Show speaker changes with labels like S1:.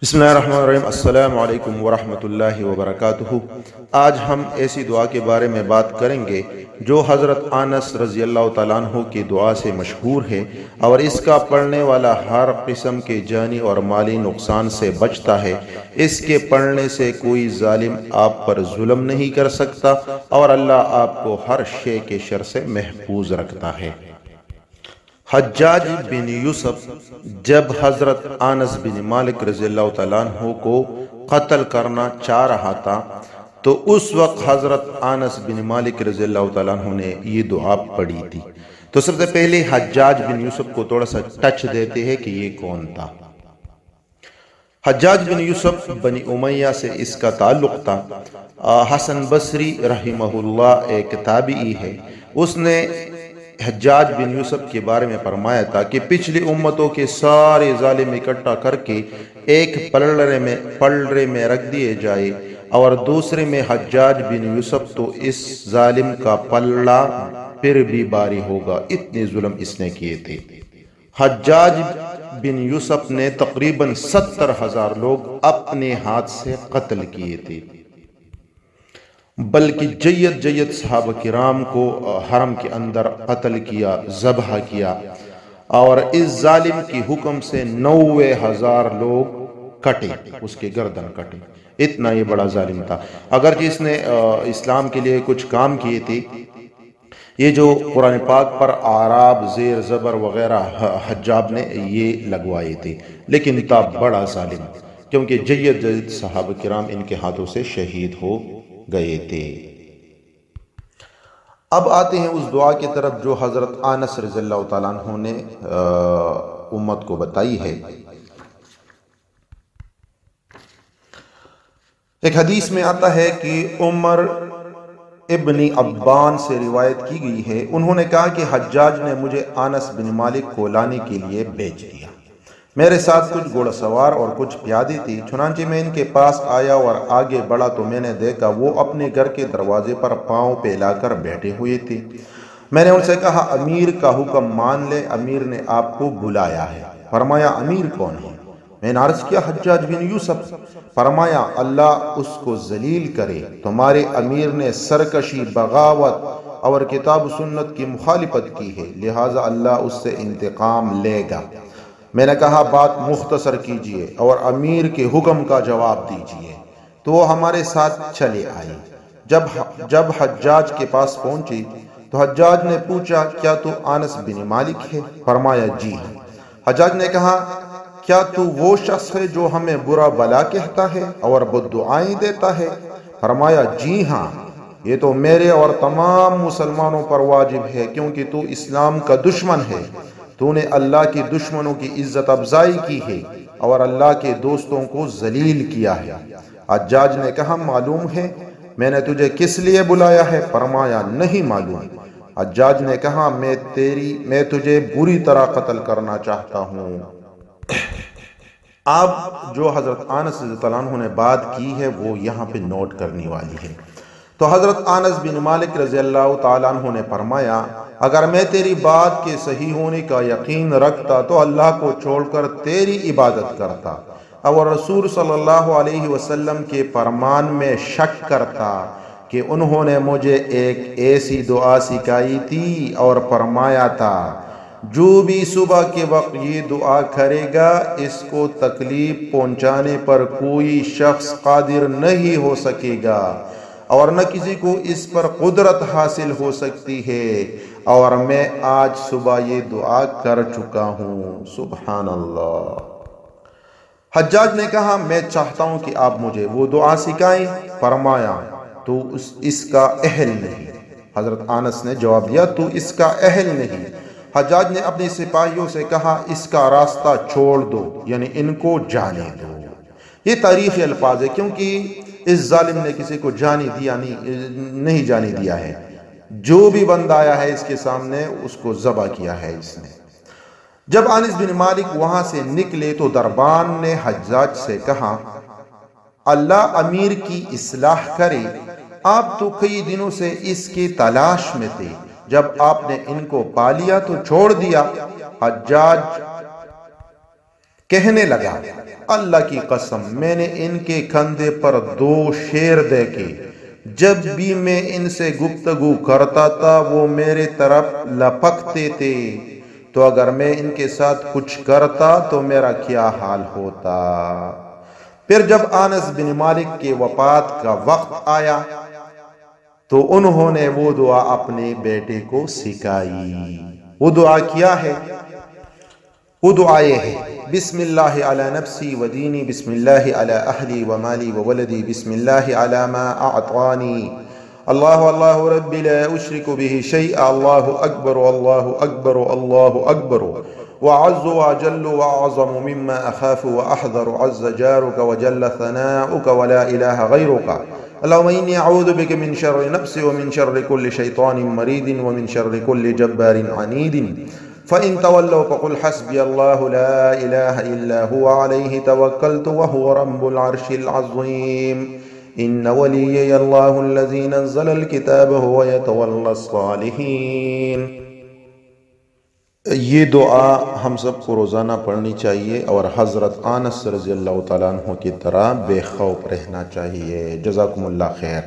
S1: بسم اللہ الرحمن الرحیم۔ السلام علیکم ورحمۃ اللہ وبرکاتہ۔ آج ہم ایسی دعا کے بارے میں بات کریں گے جو حضرت انس رضی اللہ تعالیٰ عنہ کی دعا سے مشہور ہے، اور اس کا پڑھنے والا ہر قسم کے جانی اور مالی نقصان سے بچتا ہے۔ اس کے پڑھنے سے کوئی ظالم آپ پر ظلم نہیں کر سکتا، اور اللہ آپ کو ہر شے کے شر سے محفوظ رکھتا ہے۔ حجاج بن یوسف جب حضرت انس بن مالک رضی اللہ تعالیٰ عنہ کو قتل کرنا چاہ رہا تھا، تو اس وقت حضرت انس بن مالک رضی اللہ تعالیٰ عنہ نے یہ دعا پڑھی تھی۔ تو سب سے پہلے حجاج بن یوسف کو تھوڑا سا ٹچ دیتے ہیں کہ یہ کون تھا۔ حجاج بن یوسف بنی امیہ سے اس کا تعلق تھا۔ حسن بصری رحمہ اللہ ایک تابعی ہے، اس نے حجاج بن یوسف کے بارے میں فرمایا تھا کہ پچھلی امتوں کے سارے ظالم اکٹھا کر کے ایک پلڑے میں رکھ دیے جائے، اور دوسرے میں حجاج بن یوسف، تو اس ظالم کا پلڑا پھر بھی باری ہوگا، اتنے ظلم اس نے کیے تھے۔ حجاج بن یوسف نے تقریباً 70,000 لوگ اپنے ہاتھ سے قتل کیے تھے، بلکہ جید صحابہ کرام کو حرم کے اندر قتل کیا، ذبح کیا، اور اس ظالم کی حکم سے 90,000 لوگ کٹے، اس کے گردن کٹے۔ اتنا یہ بڑا ظالم تھا، اگرچہ اس نے اسلام کے لیے کچھ کام کیے تھے۔ یہ جو قرآن پاک پر اعراب، زیر زبر وغیرہ حجاب نے یہ لگوائے تھے، لیکن تھا بڑا ظالم، کیونکہ جید صحابہ کرام ان کے ہاتھوں سے شہید ہو گئے تھے۔ اب آتے ہیں اس دعا کی طرف جو حضرت انس رضی اللہ تعالیٰ عنہ نے امت کو بتائی ہے۔ ایک حدیث میں آتا ہے کہ عمر ابن عبان سے روایت کی گئی ہے، انہوں نے کہا کہ حجاج نے مجھے انس بن مالک کو لانے کے لیے بھیج دیا۔ میرے ساتھ کچھ گھوڑا سوار اور کچھ پیادے تھی، چنانچہ میں ان کے پاس آیا اور آگے بڑھا تو میں نے دیکھا وہ اپنے گھر کے دروازے پر پاؤں پھیلا کر بیٹھے ہوئے تھے۔ میں نے ان سے کہا امیر کا حکم مان لے، امیر نے آپ کو بلایا ہے۔ فرمایا امیر کون ہے؟ میں نے عرض کیا حجاج بن یوسف۔ فرمایا اللہ اس کو ذلیل کرے، تمہارے امیر نے سرکشی، بغاوت اور کتاب و سنت کی مخالفت کی ہے، لہٰذا اللہ اس سے انتقام لے گا۔ میں نے کہا بات مختصر کیجئے اور امیر کے حکم کا جواب دیجئے۔ تو وہ ہمارے ساتھ چلے آئے۔ جب حجاج کے پاس پہنچی تو حجاج نے پوچھا کیا تو انس بن مالک ہے؟ فرمایا جی ہاں۔ حجاج نے کہا کیا تو وہ شخص ہے جو ہمیں برا بلا کہتا ہے اور بد دعائیں دیتا ہے؟ فرمایا جی ہاں، یہ تو میرے اور تمام مسلمانوں پر واجب ہے، کیونکہ تو اسلام کا دشمن ہے، تو نے اللہ کے دشمنوں کی عزت افزائی کی ہے اور اللہ کے دوستوں کو ذلیل کیا ہے۔ حجاج نے کہا معلوم ہے میں نے تجھے کس لیے بلایا ہے؟ فرمایا نہیں معلوم۔ حجاج نے کہا میں تجھے بری طرح قتل کرنا چاہتا ہوں۔ اب جو حضرت انس رضی اللہ عنہ نے بات کی ہے وہ یہاں پہ نوٹ کرنے والی ہے۔ تو حضرت انس بن مالک رضی اللہ تعالیٰ عنہ نے فرمایا اگر میں تیری بات کے صحیح ہونے کا یقین رکھتا تو اللہ کو چھوڑ کر تیری عبادت کرتا، اور رسول صلی اللہ علیہ وسلم کے فرمان میں شک کرتا کہ انہوں نے مجھے ایک ایسی دعا سکھائی تھی اور فرمایا تھا جو بھی صبح کے وقت یہ دعا کرے گا اس کو تکلیف پہنچانے پر کوئی شخص قادر نہیں ہو سکے گا، اور نہ کسی کو اس پر قدرت حاصل ہو سکتی ہے، اور میں آج صبح یہ دعا کر چکا ہوں۔ سبحان اللہ۔ حجاج نے کہا میں چاہتا ہوں کہ آپ مجھے وہ دعا سکھائیں۔ فرمایا تو اس کا اہل نہیں۔ حضرت انس نے جواب دیا تو اس کا اہل نہیں۔ حجاج نے اپنے سپاہیوں سے کہا اس کا راستہ چھوڑ دو، یعنی ان کو جانے دو۔ یہ تاریخی الفاظ ہے، کیونکہ اس ظالم نے کسی کو نہیں جانے دیا ہے، جو بھی بندہ آیا ہے اس کے سامنے اس کو ذبح کیا ہے اس نے۔ جب انس بن مالک وہاں سے نکلے تو دربان نے حجاج سے کہا اللہ امیر کی اصلاح کرے، آپ تو کئی دنوں سے اس کی تلاش میں تھے، جب آپ نے ان کو پا لیا تو چھوڑ دیا۔ حجاج کہنے لگا اللہ کی قسم میں نے ان کے کندھے پر 2 شیر دیکھے، جب بھی میں ان سے گفتگو کرتا تھا وہ میرے طرف لپکتے تھے، تو اگر میں ان کے ساتھ کچھ کرتا تو میرا کیا حال ہوتا۔ پھر جب انس بن مالک کے وفات کا وقت آیا تو انہوں نے وہ دعا اپنے بیٹے کو سکھائی۔ وہ دعا کیا ہے؟ وہ دعا یہ ہے: بسم اللہ علی نفسی و دینی، بسم اللہ علی اہلی و مالی و ولدی، بسم اللہ علی ما اعطانی، اللہ اللہ رب لا اشرک به شیئا، اللہ اکبر اللہ اکبر اللہ اکبر، وعز وجل واعظم مما اخاف واحذر، عز جارك وجل ثناؤك ولا اله غيرك، اللهم إني أعوذ بك من شر نفسي ومن شر كل شيطان مريد ومن شر كل جبار عنيد، فإن تولوا فقل حسبي الله لا إله إلا هو عليه توكلت وهو رب العرش العظيم، إن وليي الله الذي نزل الكتاب هو يتولى الصالحين۔ یہ دعا ہم سب کو روزانہ پڑھنی چاہیے اور حضرت انس رضی اللہ تعالیٰ عنہ کی طرح بے خوف رہنا چاہیے۔ جزاکم اللہ خیر۔